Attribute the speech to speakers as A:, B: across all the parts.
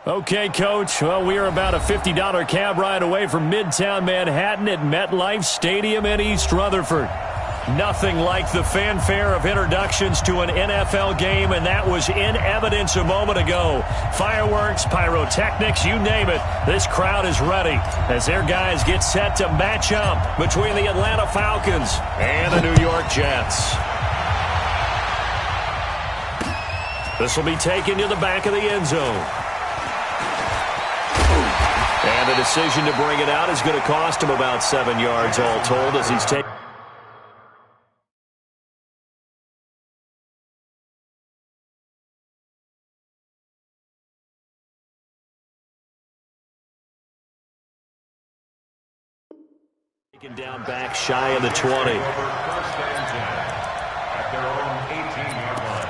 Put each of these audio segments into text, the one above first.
A: Okay, Coach. Well, we are about a $50 cab ride away from Midtown Manhattan at MetLife Stadium in East Rutherford. Nothing like the fanfare of introductions to an NFL game, and that was in evidence a moment ago. Fireworks, pyrotechnics, you name it. This crowd is ready as their guys get set to match up between the Atlanta Falcons and the New York Jets. This will be taken to the back of the end zone. And the decision to bring it out is going to cost him about 7 yards all told as he's taken. Taken down back shy of the 20.
B: First and 10 at their own 18-yard line.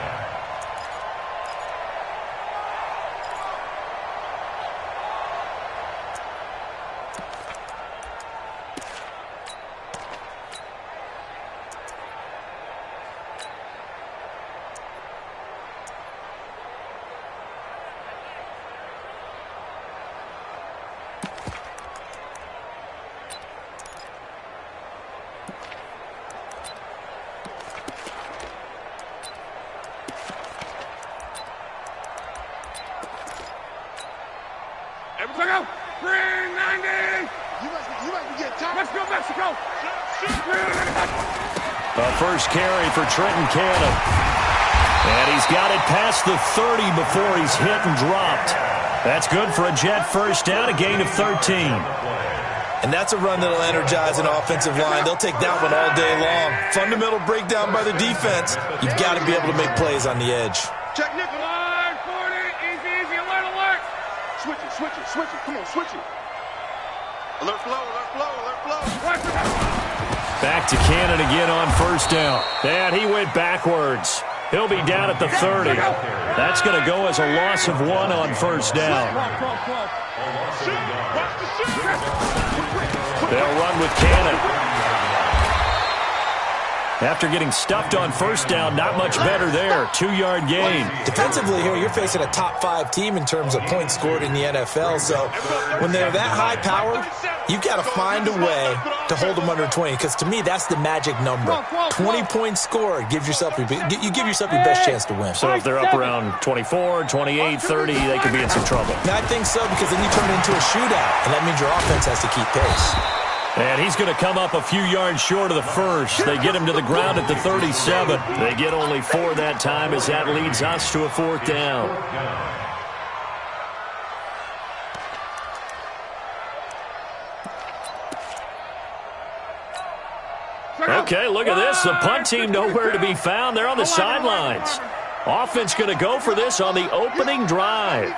C: Mexico! Green 90! You might be getting tired. Let's go, Mexico!
A: A first carry for Trenton Cannon. And he's got it past the 30 before he's hit and dropped. That's good for a Jet first down, a gain of 13.
D: And that's a run that'll energize an offensive line. They'll take that one all day long. Fundamental breakdown by the defense. You've got to be able to make plays on the edge.
C: Check nickel. Line 40. Easy, alert, alert. Switch it. Come on, switch it. Alert flow.
A: Back to Cannon again on first down. And he went backwards. He'll be down at the 30. That's going to go as a loss of 1 on first down. They'll run with Cannon. After getting stuffed on first down, not much better there. 2-yard gain.
D: Defensively here, you're facing a top-5 team in terms of points scored in the NFL. So when they're that high-powered, you've got to find a way to hold them under 20. Because to me, that's the magic number. 20 points scored gives yourself you give yourself your best chance to win.
A: So if they're up around 24, 28, 30, they could be in some trouble.
D: Now, I think so, because then you turn it into a shootout, and that means your offense has to keep pace.
A: And he's going to come up a few yards short of the first. They get him to the ground at the 37. They get only 4 that time as that leads us to a 4th down. Okay, look at this. The punt team nowhere to be found. They're on the sidelines. Offense going to go for this on the opening drive.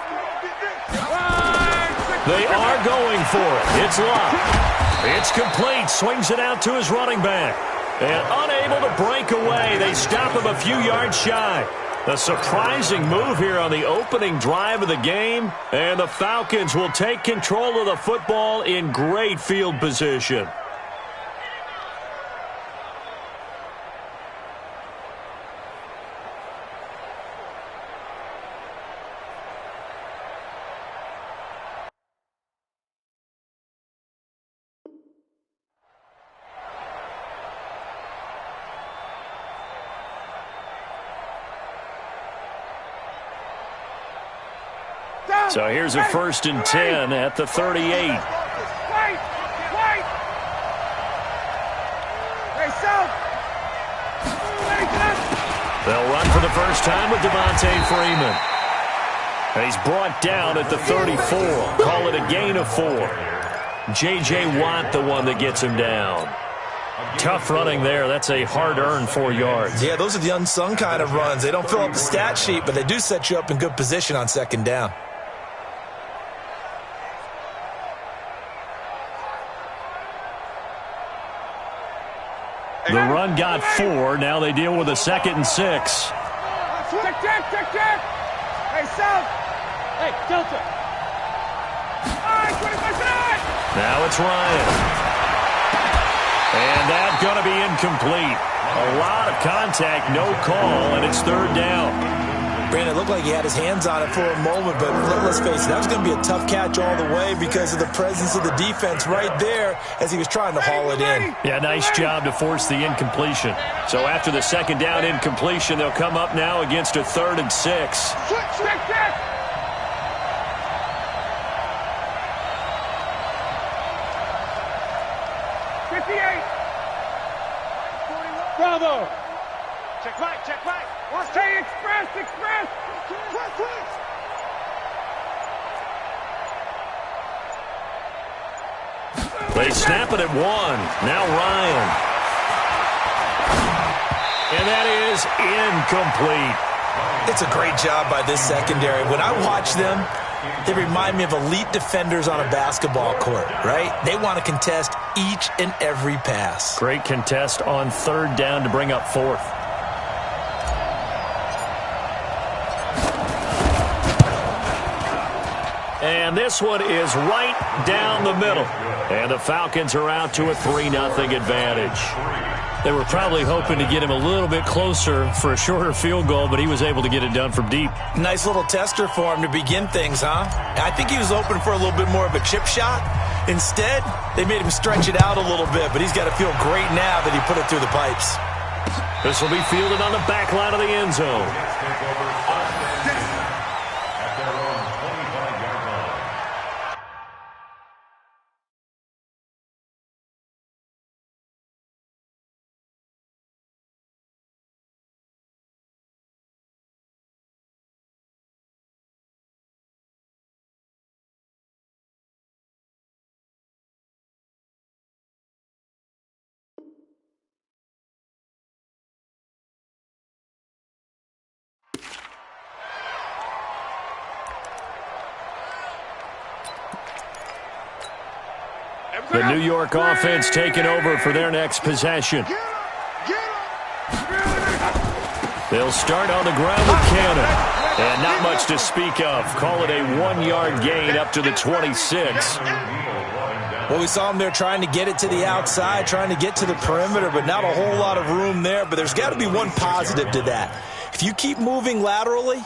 A: They are going for it. It's locked. It's complete. Swings it out to his running back. And unable to break away. They stop him a few yards shy. A surprising move here on the opening drive of the game. And the Falcons will take control of the football in great field position. So here's a 1st and 10 at the 38.
C: Wait! Hey, South!
A: They'll run for the first time with Devontae Freeman. And he's brought down at the 34. Call it a gain of 4. J.J. Watt, the one that gets him down. Tough running there. That's a hard-earned 4 yards.
D: Yeah, those are the unsung kind of runs. They don't fill up the stat sheet, but they do set you up in good position on 2nd down.
A: The run got 4. Now they deal with a 2nd and 6.
C: Check. Hey, South. Hey, Delta.
A: Now it's Ryan. And that's going to be incomplete. A lot of contact, no call, and it's 3rd down.
D: Brandon, it looked like he had his hands on it for a moment, but let's face it, that was going to be a tough catch all the way because of the presence of the defense right there as he was trying to haul it in.
A: Yeah, nice job to force the incompletion. So after the second down incompletion, they'll come up now against a 3rd and 6.
C: Bravo! Check right, check right. Hey, express, express!
A: They snap it at 1. Now Ryan. And that is incomplete.
D: It's a great job by this secondary. When I watch them, they remind me of elite defenders on a basketball court, right? They want to contest each and every pass.
A: Great contest on 3rd down to bring up 4th. And this one is right down the middle. And the Falcons are out to a 3-0 advantage. They were probably hoping to get him a little bit closer for a shorter field goal, but he was able to get it done from deep.
D: Nice little tester for him to begin things, huh? I think he was open for a little bit more of a chip shot. Instead, they made him stretch it out a little bit, but he's got to feel great now that he put it through the pipes.
A: This will be fielded on the back line of the end zone. The New York offense taking over for their next possession. They'll start on the ground with Cannon. And not much to speak of. Call it a 1-yard gain up to the 26.
D: Well, we saw him there trying to get it to the outside, trying to get to the perimeter, but not a whole lot of room there. But there's got to be one positive to that. If you keep moving laterally,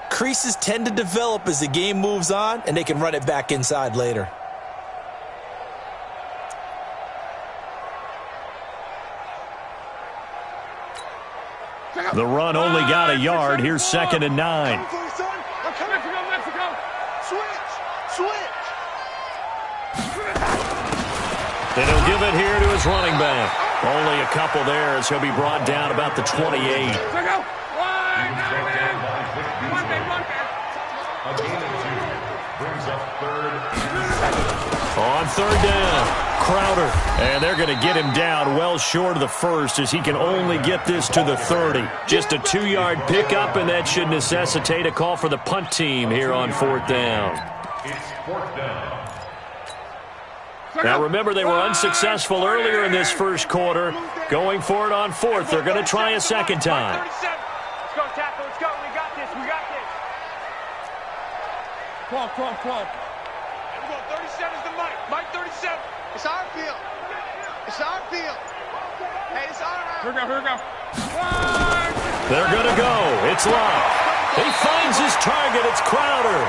D: creases tend to develop as the game moves on, and they can run it back inside later.
A: The run only got a yard. Here's 2nd and 9.
C: Mexico. Switch.
A: And he'll give it here to his running back. Only a couple there as he'll be brought down about the 28. On 3rd down. Crowder, and they're going to get him down well short of the 1st as he can only get this to the 30. Just a 2-yard pickup, and that should necessitate a call for the punt team here on 4th down.
B: It's 4th down.
A: Now remember, they were unsuccessful earlier in this first quarter. Going for it on 4th. They're going to try a second time.
C: Let's go, tackle. Let's go. We got this. 12. 37's the Mike. Mike 37.
E: It's our field. Hey, it's all right.
C: Here we go.
A: They're going to go. It's Love. He finds his target. It's Crowder.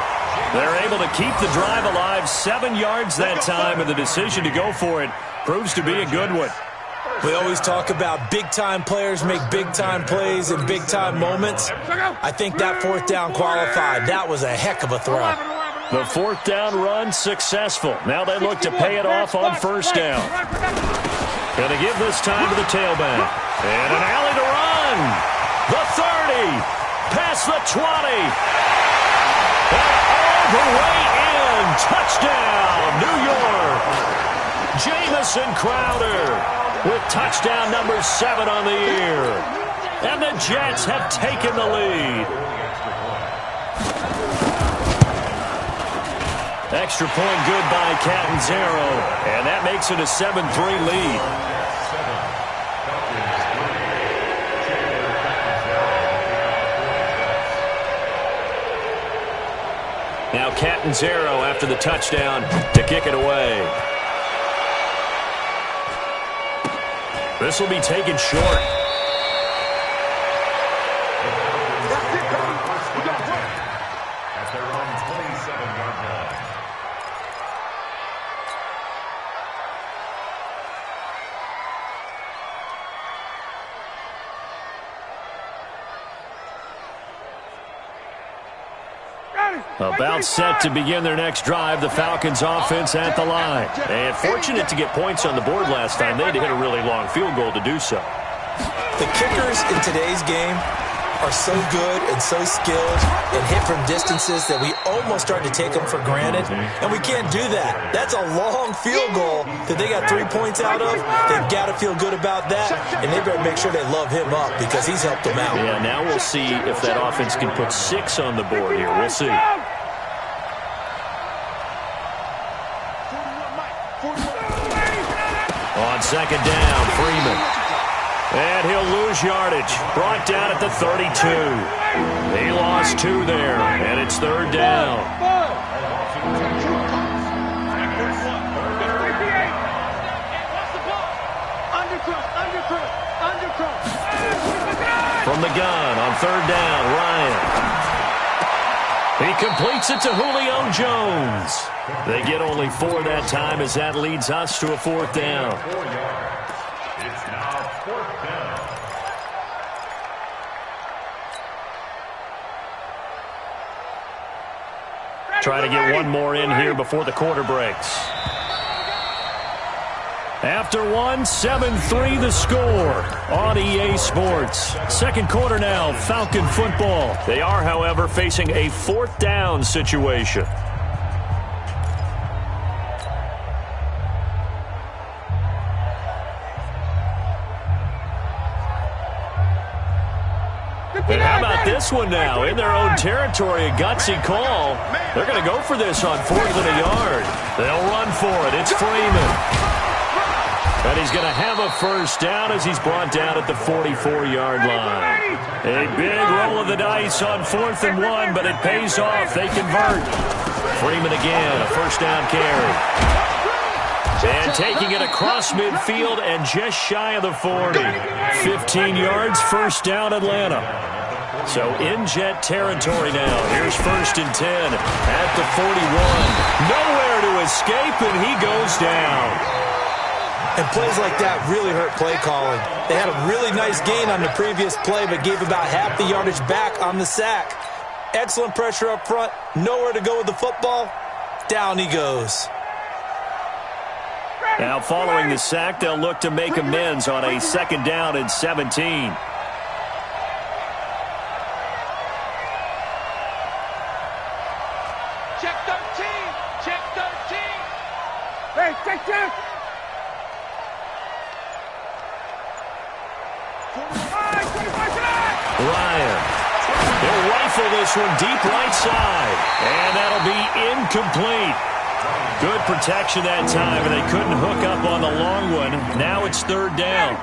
A: They're able to keep the drive alive. 7 yards that time, and the decision to go for it proves to be a good one.
D: We always talk about big-time players make big-time plays in big-time moments. I think that 4th down qualified. That was a heck of a throw.
A: The 4th down run successful. Now they look to pay it off on 1st down. Going to give this time to the tailback. And an alley to run. The 30. Past the 20. And all the way in. Touchdown, New York. Jamison Crowder with touchdown number 7 on the year. And the Jets have taken the lead. Extra point good by Catanzaro, and that makes it a 7-3 lead. Now Catanzaro after the touchdown to kick it away. This will be taken short. About set to begin their next drive, the Falcons offense at the line. And fortunate to get points on the board last time. They had to hit a really long field goal to do so.
D: The kickers in today's game are so good and so skilled and hit from distances that we almost start to take them for granted, and we can't do that. That's a long field goal that they got 3 points out of. They've got to feel good about that, and they better make sure they love him up because he's helped them out.
A: Yeah, now we'll see if that offense can put 6 on the board here. We'll see. On second down, Freeman. And he'll lose yardage. Brought down at the 32. He lost 2 there, and it's third down. From the gun on third down, Ryan. He completes it to Julio Jones. They get only 4 that time as that leads us to a fourth down.
B: It's now fourth down.
A: Try to get one more in here before the quarter breaks. After 1, 7-3 the score on EA Sports. Second quarter now, Falcon football. They are, however, facing a fourth down situation. And how about this one now? In their own territory, a gutsy call. They're going to go for this on 4th and a yard. They'll run for it. It's Freeman. And he's going to have a first down as he's brought down at the 44-yard line. A big roll of the dice on 4th and 1, but it pays off. They convert. Freeman again, a first down carry. And taking it across midfield and just shy of the 40. 15 yards, first down Atlanta. So in Jet territory now. Here's 1st and 10 at the 41. Nowhere to escape, and he goes down.
D: And plays like that really hurt play calling. They had a really nice gain on the previous play, but gave about half the yardage back on the sack. Excellent pressure up front. Nowhere to go with the football. Down he goes.
A: Now following the sack, they'll look to make amends on a second down and 17.
E: Check 13. Check 13.
C: Hey, check.
A: Ryan. He'll rifle this one deep right side. And that'll be incomplete. Good protection that time, and they couldn't hook up on the long one. Now it's third down.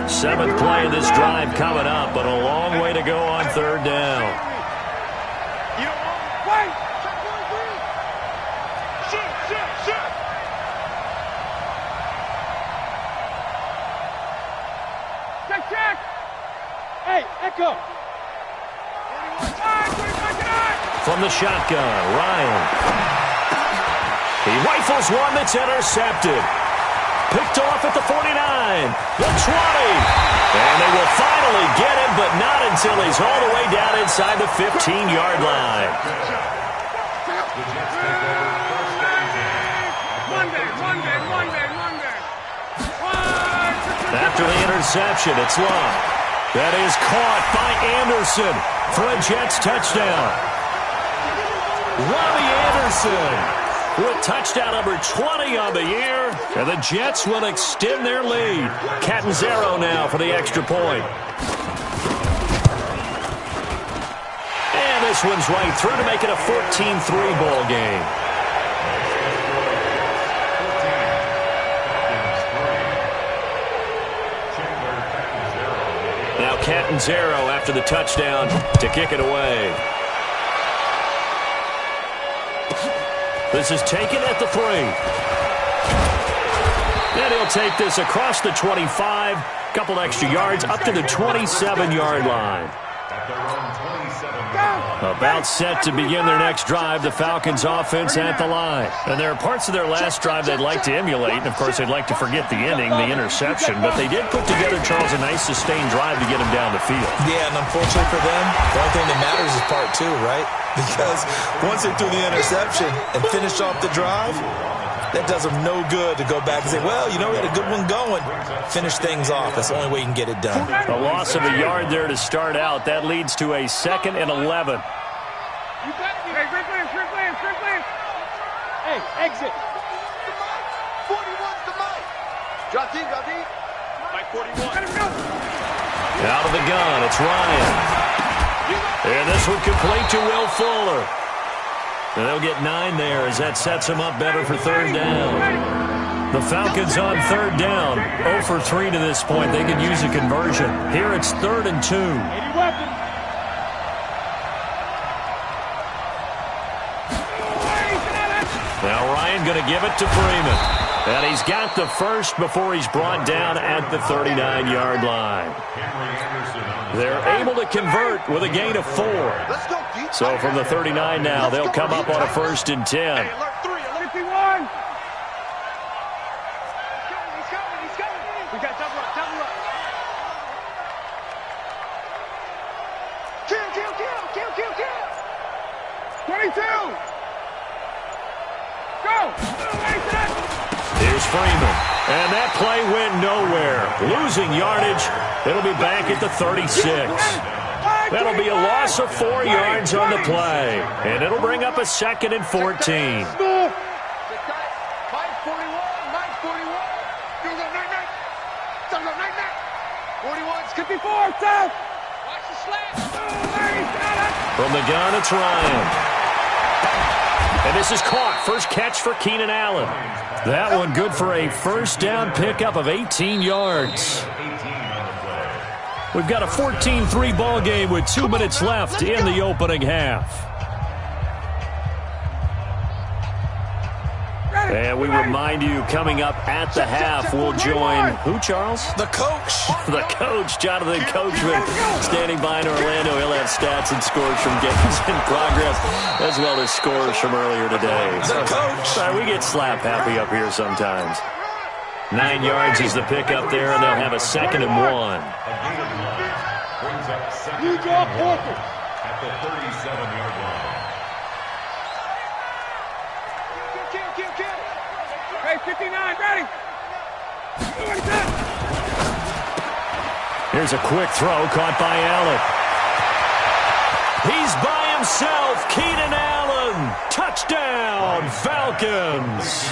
A: 7th play of this drive coming up, but a long way to go on third down.
C: Wait. Shoot. Check. Hey, Echo.
A: From the shotgun, Ryan. He rifles one that's intercepted. Picked off at the 49, the 20. And they will finally get him, but not until he's all the way down inside the 15-yard line.
C: Monday.
A: After the interception, it's Long. That is caught by Anderson for a Jets touchdown. Robbie Anderson with touchdown number 20 on the year, and the Jets will extend their lead. Catanzaro now for the extra point. And this one's right through to make it a 14-3 ball game. Now Catanzaro after the touchdown to kick it away. This is taken at the 3. And he'll take this across the 25. Couple extra yards up to the 27-yard line. About set to begin their next drive, the Falcons offense at the line. And there are parts of their last drive they'd like to emulate. And, of course, they'd like to forget the ending, the interception. But they did put together, Charles, a nice sustained drive to get him down the field.
D: Yeah, and unfortunately for them, the only thing that matters is part 2, right? Because once they threw the interception and finished off the drive, that does them no good to go back and say, well, you know, we had a good one going. Finish things off. That's the only way you can get it done.
A: A loss of a yard there to start out. That leads to a 2nd and 11.
E: You got it. Hey, Strickland. Hey, exit.
C: 41's the Mike. Drop deep. Mike 41.
A: Out of the gun, it's Ryan. And this one complete to Will Fuller. And they'll get 9 there as that sets them up better for 3rd down. The Falcons on 3rd down. 0 for 3 to this point. They can use a conversion. Here it's 3rd and 2. Now Ryan going to give it to Freeman. And he's got the first before he's brought down at the 39-yard line. They're able to convert with a gain of 4. So from the 39 now, they'll come up on a 1st and 10.
E: Hey, alert 3, alert 51. He's coming. We got double up. Kill. 22. Go.
A: Here's Freeman. And that play went nowhere. Losing yardage. It'll be back at the 36. That'll be a loss of 4 yards on the play. And it'll bring up a 2nd and 14.
E: 41. 54, south. Watch the slant.
A: From the gun, it's Ryan. And this is caught. First catch for Keenan Allen. That one good for a 1st down pickup of 18 yards. We've got a 14-3 ball game with 2 minutes left in the opening half. And we remind you, coming up at the half, we'll join who, Charles?
D: The coach.
A: The coach, Jonathan Coachman, standing by in Orlando. He'll have stats and scores from games in progress, as well as scores from earlier today.
D: The coach.
A: Sorry, we get slap happy up here sometimes. 9 yards is the pickup there, and they'll have a 2nd and 1.
E: You drop Parker.
B: At the 37-yard line.
E: Kill. Hey, 59, ready.
A: Here's a quick throw caught by Allen. He's by himself. Keenan Allen. Touchdown, Falcons.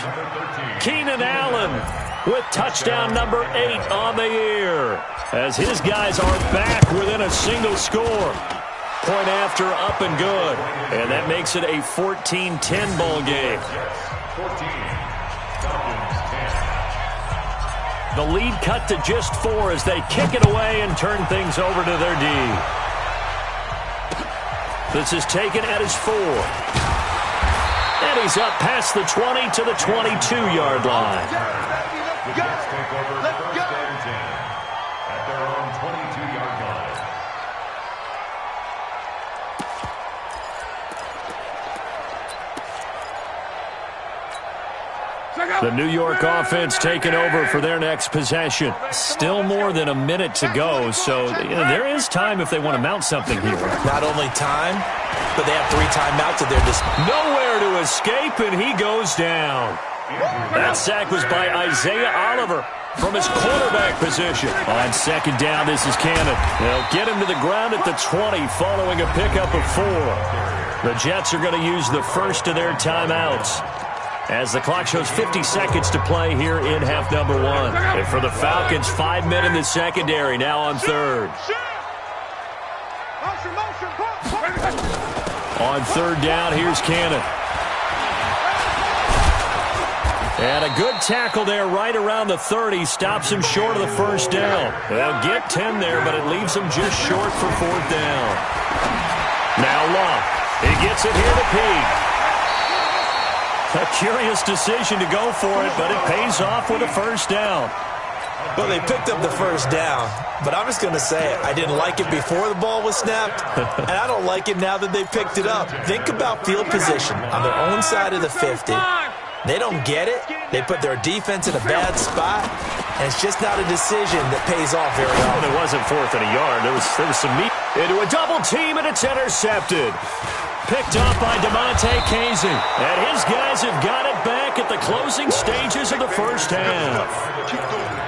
A: Keenan Allen with touchdown number 8 on the year, as his guys are back within a single score. Point after, up and good. And that makes it a 14-10 ball game.
B: 14. Falcons 10.
A: The lead cut to just 4 as they kick it away and turn things over to their D. This is taken at his 4. And he's up past the 20 to the 22-yard line.
B: The Jets take over 1st and 10 at their own 22-yard line.
A: The New York offense taking over for their next possession. Still more than a minute to go, so there is time if they want to mount something here.
D: Not only time, but they have 3 timeouts at their disposal.
A: Nowhere to escape, and he goes down. That sack was by Isaiah Oliver from his quarterback position. On 2nd down, this is Cannon. They'll get him to the ground at the 20 following a pickup of 4. The Jets are going to use the first of their timeouts, as the clock shows 50 seconds to play here in half number 1. And for the Falcons, 5 men in the secondary, now on 3rd. On 3rd down, here's Cannon. And a good tackle there right around the 30. Stops him short of the 1st down. They'll get 10 there, but it leaves him just short for 4th down. Now Locke. He gets it here to Pete. A curious decision to go for it, but it pays off with a 1st down.
D: Well, they picked up the 1st down, but I'm just going to say it. I didn't like it before the ball was snapped, and I don't like it now that they picked it up. Think about field position on their own side of the 50. They don't get it. They put their defense in a bad spot, and it's just not a decision that pays off very often.
A: Well, it wasn't 4th and a yard. There was some meat into a double team, and it's intercepted. Picked off by DeMonte Casey. And his guys have got it back at the closing stages of the first half.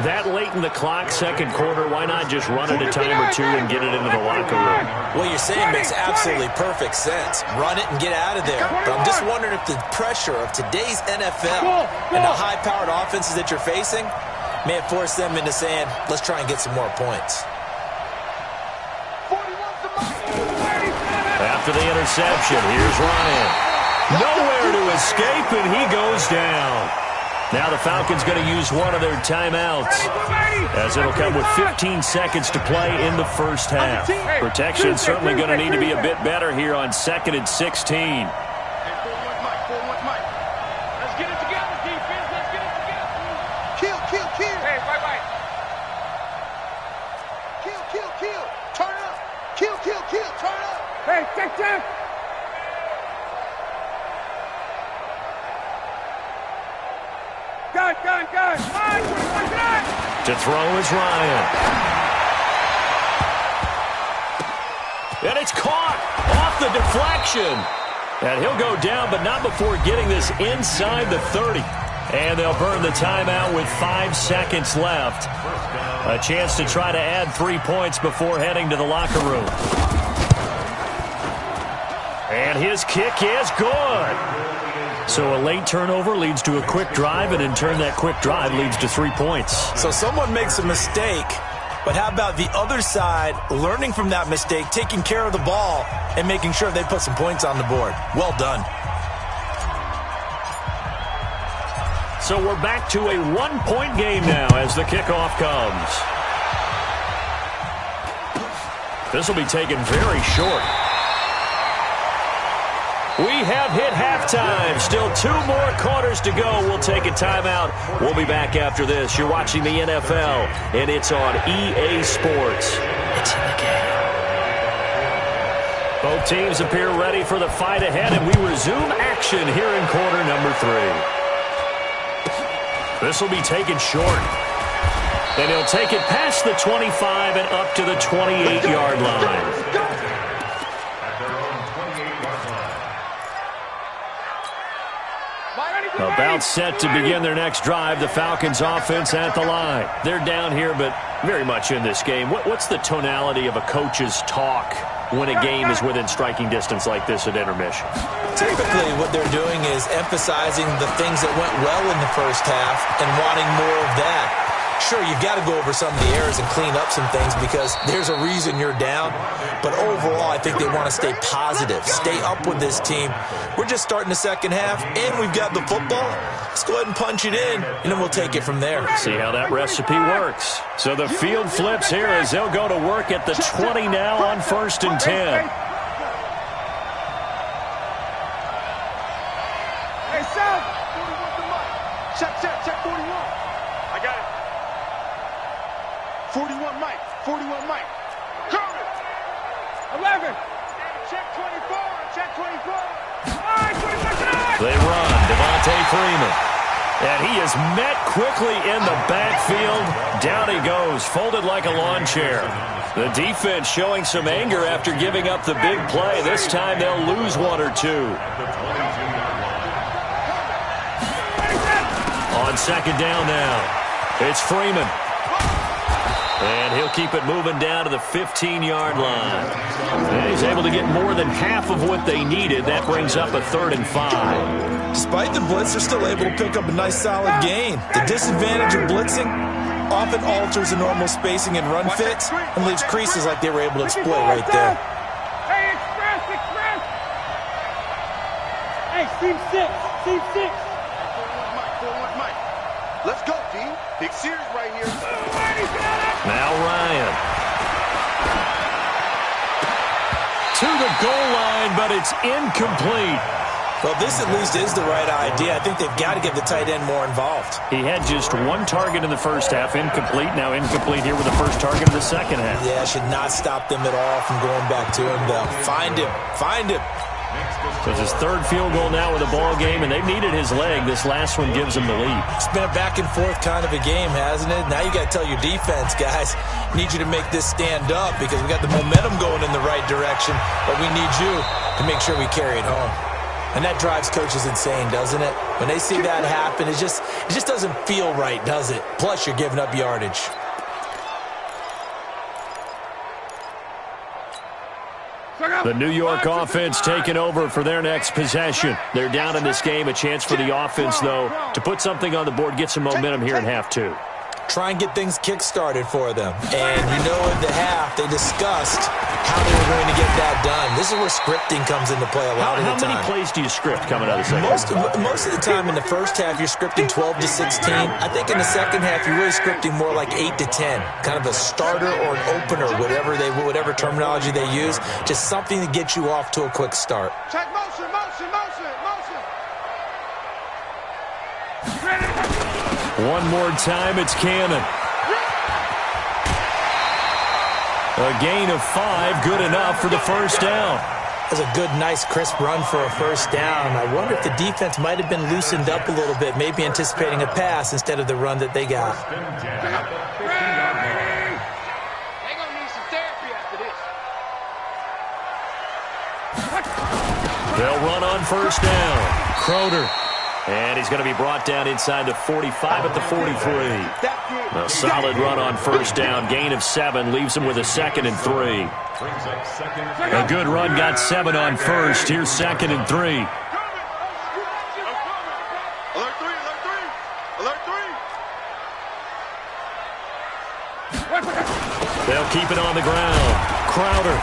A: That late in the clock, second quarter, why not just run it a time or two and get it into the locker room?
D: What you're saying makes absolutely perfect sense. Run it and get out of there. But I'm just wondering if the pressure of today's NFL and the high-powered offenses that you're facing may have forced them into saying, let's try and get some more points.
A: After the interception, here's Ryan. Nowhere to escape, and he goes down. Now the Falcons going to use one of their timeouts, as it'll come with 15 seconds to play in the first half. Protection certainly going to need to be a bit better here on 2nd and 16.
E: Hey, check. Gun.
A: To throw is Ryan. And it's caught off the deflection. And he'll go down, but not before getting this inside the 30. And they'll burn the timeout with 5 seconds left. A chance to try to add 3 points before heading to the locker room. And his kick is good. So a late turnover leads to a quick drive, and in turn that quick drive leads to 3 points.
D: So someone makes a mistake, but how about the other side learning from that mistake, taking care of the ball, and making sure they put some points on the board? Well done.
A: So we're back to a 1-point game now as the kickoff comes. This will be taken very short. We have hit halftime. Still 2 more quarters to go. We'll take a timeout. We'll be back after this. You're watching the NFL, and it's on EA Sports. It's in the game. Both teams appear ready for the fight ahead, and we resume action here in quarter number 3. This will be taken short. And he'll take it past the 25 and up to the 28-yard line. About set to begin their next drive, the Falcons offense at the line. They're down here, but very much in this game. What's the tonality of a coach's talk when a game is within striking distance like this at intermission?
D: Typically, what they're doing is emphasizing the things that went well in the first half and wanting more of that. Sure, you've got to go over some of the errors and clean up some things because there's a reason you're down. But overall, I think they want to stay positive, stay up with this team. We're just starting the second half, and we've got the football. Let's go ahead and punch it in, and then we'll take it from there.
A: See how that recipe works. So the field flips here as they'll go to work at the 20 now on 1st and 10.
E: Hey, Sam!
C: Check 41. I got it. 41 Mike. Curry.
E: 11.
C: Check 24. Check 24.
E: All right, 25.
A: They run. Devontae Freeman. And he is met quickly in the backfield. Down he goes, folded like a lawn chair. The defense showing some anger after giving up the big play. This time they'll lose 1 or 2. On second down now, it's Freeman. And he'll keep it moving down to the 15-yard line. And he's able to get more than half of what they needed. That brings up a 3rd and 5.
D: Despite the blitz, they're still able to pick up a nice solid gain. The disadvantage of blitzing often alters the normal spacing and run fits and leaves creases like they were able to exploit right there.
E: Hey, express. Hey, team 6.
C: 41 Mike. Let's go, D. Big series right here.
A: Now Ryan. To the goal line, but it's incomplete.
D: Well, this at least is the right idea. I think they've got to get the tight end more involved.
A: He had just 1 target in the first half, incomplete. Now incomplete here with the first target of the second half.
D: Yeah, should not stop them at all from going back to him, though. Find him.
A: So it's his third field goal now with the ball game, and they've needed his leg. This last one gives them the lead.
D: It's been a back-and-forth kind of a game, hasn't it? Now you got to tell your defense, guys, need you to make this stand up because we got the momentum going in the right direction, but we need you to make sure we carry it home. And that drives coaches insane, doesn't it? When they see that happen, it just doesn't feel right, does it? Plus, you're giving up yardage.
A: The New York offense taking over for their next possession. They're down in this game. A chance for the offense, though, to put something on the board, get some momentum here in half two.
D: Try and get things kick-started for them. And you know at the half, they discussed how they were going to get that done. This is where scripting comes into play a lot of the time.
A: How many plays do you script coming out of the second half?
D: Most of the time in the first half, you're scripting 12 to 16. I think in the second half, you're really scripting more like 8 to 10. Kind of a starter or an opener, whatever terminology they use. Just something to get you off to a quick start.
C: Check motion, motion, motion, motion.
A: One more time, it's Cannon. A gain of 5, good enough for the first down.
D: That's a good, nice, crisp run for a first down. I wonder if the defense might have been loosened up a little bit, maybe anticipating a pass instead of the run that they got.
C: They're going to need some therapy after this.
A: They'll run on first down. Crowder. And he's going to be brought down inside the 45 at the 43. A solid run on first down. Gain of 7 leaves him with a 2nd and 3. A good run got 7 on first. Here's 2nd and 3.
C: Alert 3, alert 3. Alert 3.
A: They'll keep it on the ground. Crowder.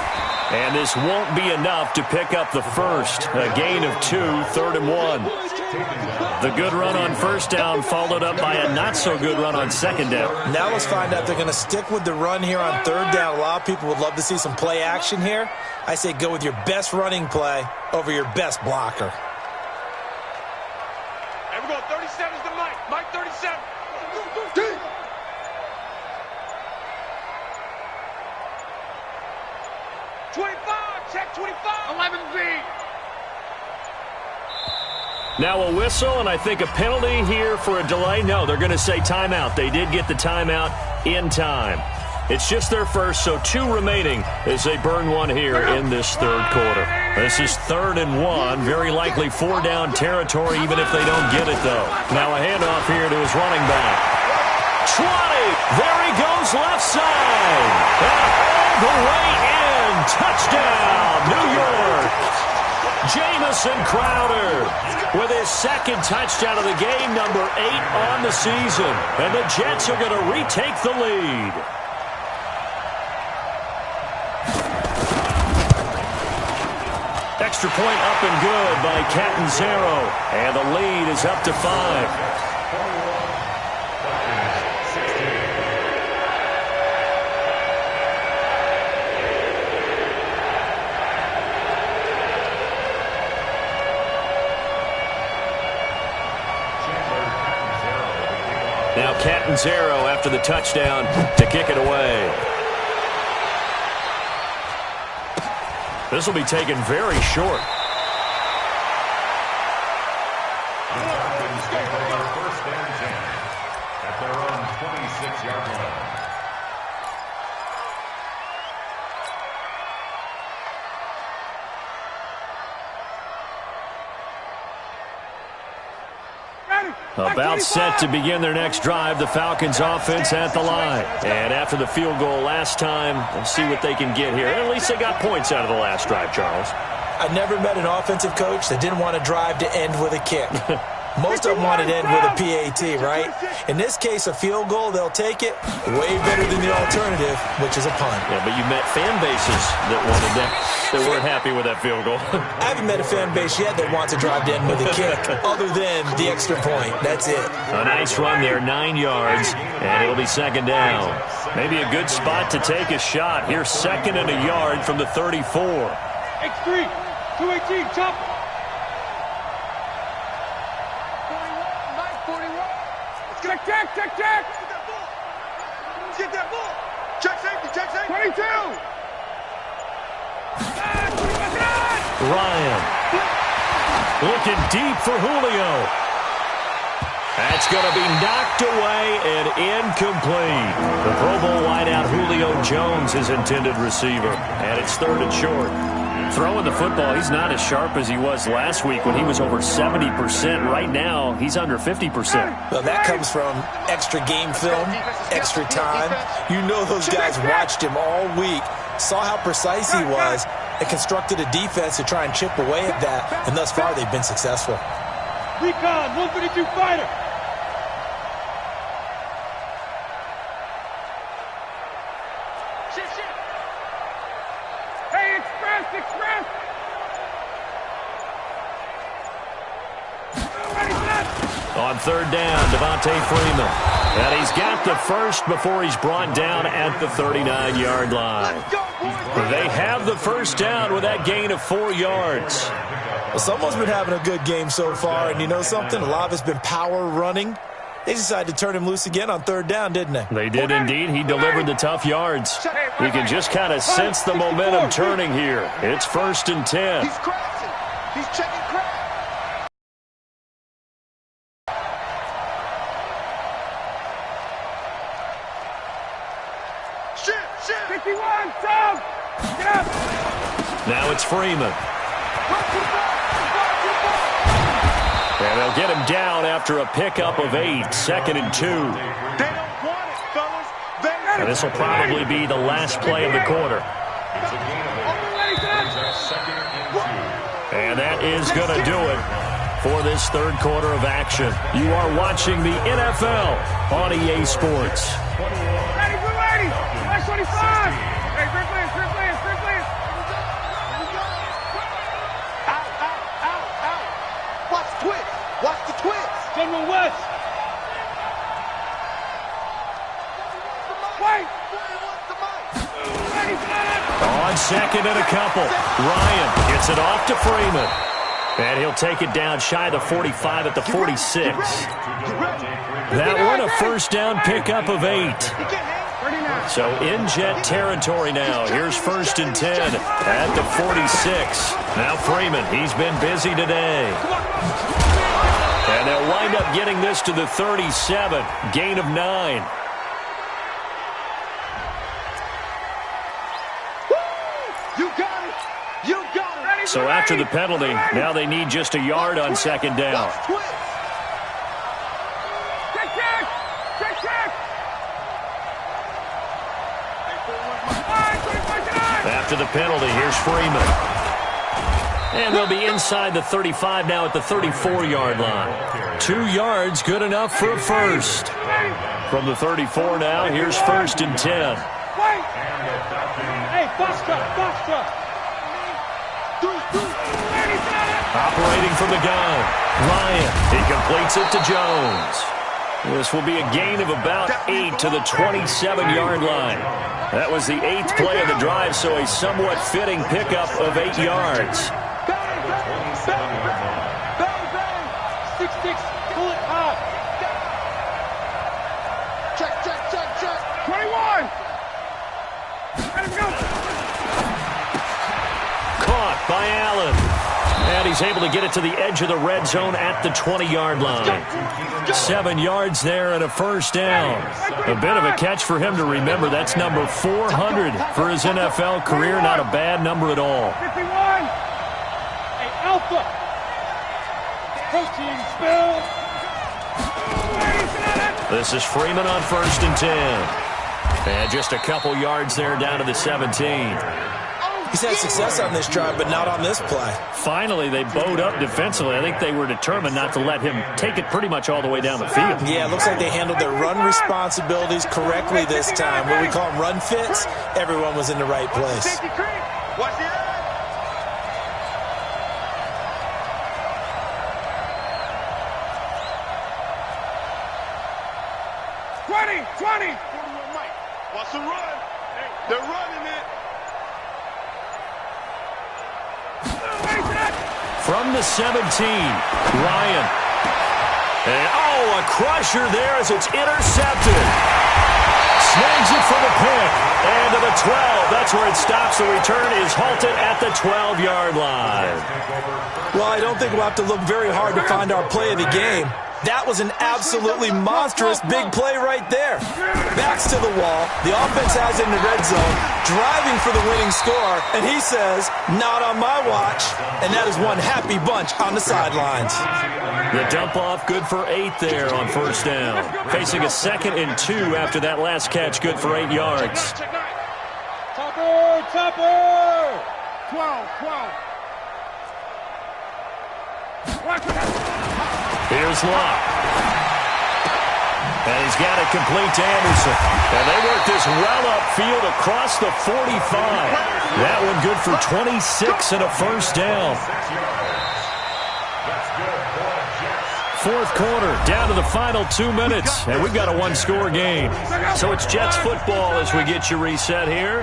A: And this won't be enough to pick up the first. A gain of 2, 3rd and 1. The good run on first down followed up by a not-so-good run on second down.
D: Now let's find out if they're going to stick with the run here on third down. A lot of people would love to see some play action here. I say go with your best running play over your best blocker.
C: Hey, we're going 37 is the Mike. Mike 37. 25, check 25. 11B.
A: Now a whistle, and I think a penalty here for a delay. No, they're going to say timeout. They did get the timeout in time. It's just their first, so 2 remaining as they burn one here in this third quarter. This is 3rd and 1, very likely 4-down territory, even if they don't get it, though. Now a handoff here to his running back. 20, there he goes left side. And all the way in, touchdown, New York. Jamison Crowder with his 2nd touchdown of the game, number 8 on the season. And the Jets are going to retake the lead. Extra point up and good by Catanzaro. And the lead is up to 5. Now Catanzaro after the touchdown to kick it away. This will be taken very short.
B: Falcons take over 1st and 10 at their own 26-yard line.
A: About set to begin their next drive, the Falcons offense at the line. And after the field goal last time, let's see what they can get here. At least they got points out of the last drive, Charles.
D: I never met an offensive coach that didn't want to drive to end with a kick. Most of them want it to end with a PAT, right? In this case, a field goal, they'll take it. Way better than the alternative, which is a punt.
A: Yeah, but you met fan bases that wanted that, that weren't happy with that field goal.
D: I haven't met a fan base yet that wants to drive to end with a kick, other than the extra point. That's it.
A: A nice run there, 9 yards, and it'll be 2nd down. Maybe a good spot to take a shot. Here's 2nd and a yard from the 34.
E: X3, 218, chop.
C: 41. Let's get
E: Check.
C: that ball. Let's get that ball. Check safety, check safety.
E: 22.
A: Ryan. Looking deep for Julio. That's going to be knocked away and incomplete. The Pro Bowl wideout Julio Jones is intended receiver. And it's 3rd and short. Throwing the football, he's not as sharp as he was last week when he was over 70%. Right now, he's under 50%.
D: Well, that comes from extra game film, extra time. You know those guys watched him all week, saw how precise he was, and constructed a defense to try and chip away at that. And thus far, they've been successful.
E: Recon, 152 fighter. Hey, express.
A: On 3rd down, Devontae Freeman. And he's got the first before he's brought down at the 39-yard line. They have the first down with that gain of 4 yards.
D: Well, someone's been having a good game so far, and you know something? A lot of it's been power running. They decided to turn him loose again on 3rd down, didn't they?
A: They did indeed. He delivered the tough yards. You can just kind of sense the momentum turning here. It's 1st and 10.
C: He's crashing. He's checking crash. Shit.
E: 51, down. Get up.
A: Now it's Freeman. And they'll get him down after a pickup of 8, 2nd and 2.
C: They don't want it, fellas.
A: And this will probably be the last play of the quarter. And that is going to do it for this 3rd quarter of action. You are watching the NFL on EA Sports.
E: Ready, we're ready. Nice 25. Hey, grip lance.
C: Out. Watch the twist.
E: General West. Wait.
A: On 2nd and a couple. Ryan gets it off to Freeman. And he'll take it down shy of the 45 at the 46. That one a first down pickup of 8. So in Jet territory now. Here's 1st and 10 at the 46. Now Freeman, he's been busy today. And they'll wind up getting this to the 37. Gain of 9. So after the penalty, now they need just a yard on 2nd down. After the penalty, here's Freeman. And they'll be inside the 35 now at the 34-yard line. 2 yards, good enough for a first. From the 34 now, here's 1st and 10.
E: Hey, box truck.
A: Operating from the gun, Ryan. He completes it to Jones. This will be a gain of about 8 to the 27-yard line. That was the 8th play of the drive, so a somewhat fitting pickup of 8 yards.
E: 6-6, pull it hard.
C: Check.
E: 21. Let him go.
A: Caught by Allen. And he's able to get it to the edge of the red zone at the 20-yard line. 7 yards there and a first down. A bit of a catch for him to remember. That's number 400 for his NFL career. Not a bad number at all.
E: 51. Hey, Alpha. Protein spill.
A: This is Freeman on 1st and 10. And just a couple yards there down to the 17.
D: He's had success on this drive, but not on this play.
A: Finally, they bowed up defensively. I think they were determined not to let him take it pretty much all the way down the field.
D: Yeah, it looks like they handled their run responsibilities correctly this time. What we call them run fits, everyone was in the right place.
C: Watch the eye.
E: 20.
C: Watch the run. They're running it.
A: From the 17, Ryan. And, a crusher there as it's intercepted. snags it for the pick. And to the 12. That's where it stops. The return is halted at the 12-yard line.
D: Well, I don't think we'll have to look very hard to find our play of the game. That was an absolutely monstrous big play right there. Backs to the wall. The offense has it in the red zone, driving for the winning score, and he says, not on my watch. And that is one happy bunch on the sidelines.
A: The dump off, good for 8 there on first down. Facing a 2nd and 2 after that last catch, good for 8 yards.
E: Topper! 12.
A: Here's Locke. And he's got it complete to Anderson. And they work this well upfield across the 45. That one good for 26 and a first down. Fourth quarter, down to the final 2 minutes. And we've got a one-score game. So it's Jets football as we get you reset here.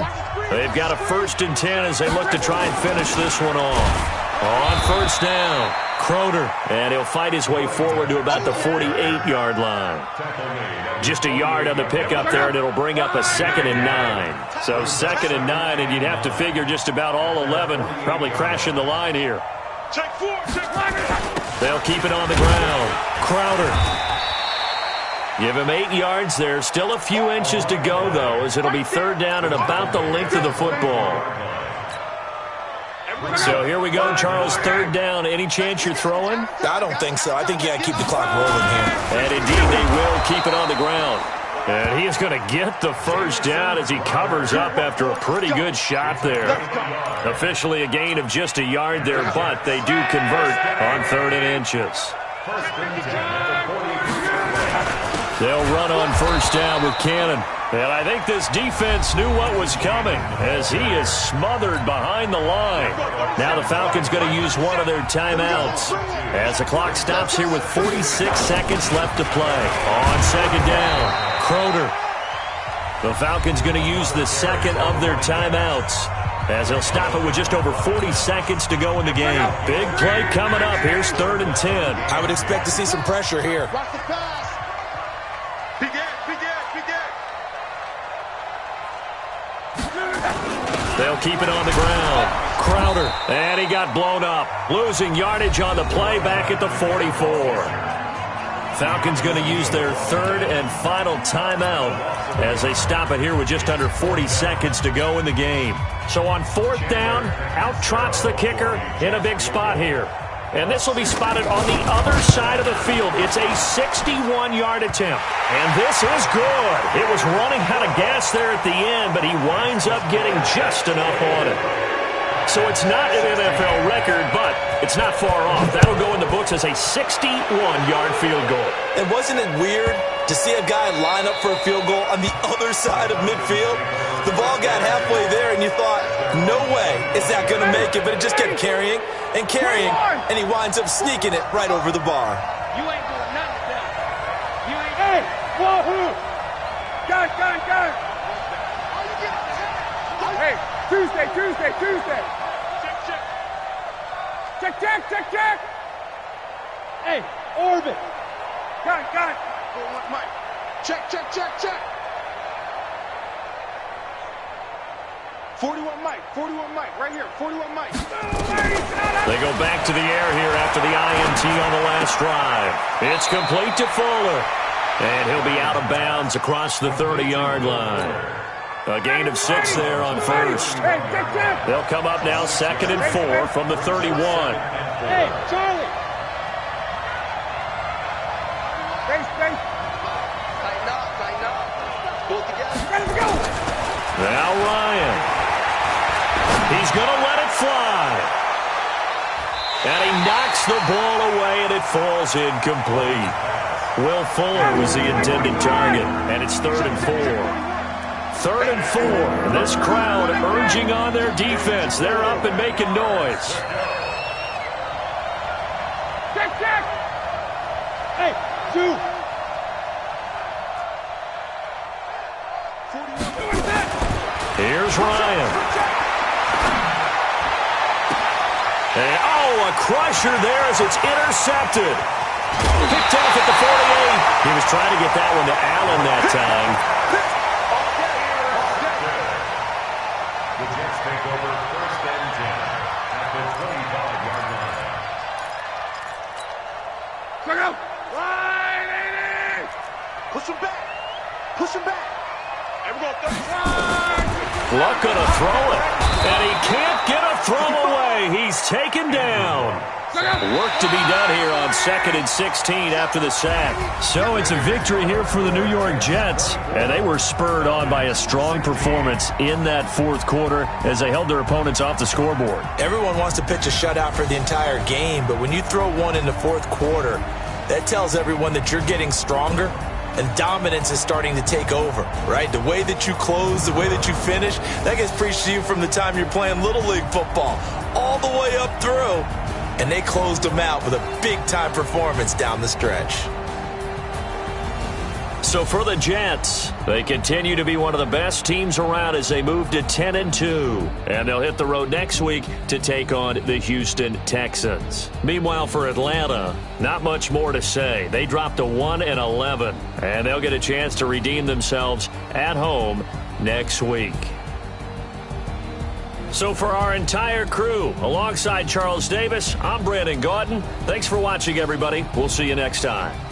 A: They've got a 1st and 10 as they look to try and finish this one off. On first down, Crowder, and he'll fight his way forward to about the 48-yard line. Just a yard on the pickup there, and it'll bring up a 2nd and 9. So 2nd and 9, and you'd have to figure just about all 11 probably crashing the line here. They'll keep it on the ground. Crowder. Give him 8 yards there. Still a few inches to go, though, as it'll be 3rd down and about the length of the football. So here we go, Charles, 3rd down. Any chance you're throwing?
D: I don't think so. I think you got to keep the clock rolling here.
A: And indeed, they will keep it on the ground. And he is going to get the first down as he covers up after a pretty good shot there. Officially a gain of just a yard there, but they do convert on 3rd and inches. They'll run on first down with Cannon. And I think this defense knew what was coming as he is smothered behind the line. Now the Falcons going to use one of their timeouts as the clock stops here with 46 seconds left to play. On 2nd down, Crowder. The Falcons going to use the 2nd of their timeouts as they'll stop it with just over 40 seconds to go in the game. Big play coming up. Here's 3rd and 10.
D: I would expect to see some pressure here.
A: They'll keep it on the ground. Crowder, and he got blown up. Losing yardage on the play back at the 44. Falcons going to use their 3rd and final timeout as they stop it here with just under 40 seconds to go in the game. So on 4th down, out trots the kicker in a big spot here. And this will be spotted on the other side of the field. It's a 61-yard attempt. And this is good. It was running out of gas there at the end, but he winds up getting just enough on it. So it's not an NFL record, but it's not far off. That'll go in the books as a 61-yard field goal.
D: And wasn't it weird to see a guy line up for a field goal on the other side of midfield? The ball got halfway there, and you thought, no way is that going to make it, but it just kept carrying and carrying, and he winds up sneaking it right over the bar.
E: You ain't doing nothing with that. You ain't. Hey, wahoo! Gun. Hey, Tuesday. Check. Hey, orbit. Gun. Mike. Check. 41 Mike, right here, 41 Mike.
A: They go back to the air here after the INT on the last drive. It's complete to Fuller. And he'll be out of bounds across the 30-yard line. A gain of 6 there on first. They'll come up now 2nd and 4 from the 31.
E: Hey, Charlie. Space. Tighten up. Pull it together. Ready to go.
A: Now Ryan. He's going to let it fly. And he knocks the ball away, and it falls incomplete. Will Fuller was the intended target, and it's 3rd and 4. 3rd and 4. This crowd urging on their defense. They're up and making noise.
E: Check. Hey, shoot.
A: Here's Ryan. And, a crusher there as it's intercepted. Picked off at the 48. He was trying to get that one to Allen that time.
C: Push him back. There we go.
A: Luck gonna throw it, and he can't get a throw away. He's taken down. Work to be done here on 2nd and 16 after the sack. So it's a victory here for the New York Jets, and they were spurred on by a strong performance in that fourth quarter as they held their opponents off the scoreboard.
D: Everyone wants to pitch a shutout for the entire game, but when you throw one in the fourth quarter, that tells everyone that you're getting stronger and dominance is starting to take over, right? The way that you close, the way that you finish, that gets preached to you from the time you're playing Little League football all the way up through. And they closed them out with a big-time performance down the stretch.
A: So for the Jets, they continue to be one of the best teams around as they move to 10-2. And they'll hit the road next week to take on the Houston Texans. Meanwhile, for Atlanta, not much more to say. They dropped to 1-11, and they'll get a chance to redeem themselves at home next week. So for our entire crew, alongside Charles Davis, I'm Brandon Gaudin. Thanks for watching, everybody. We'll see you next time.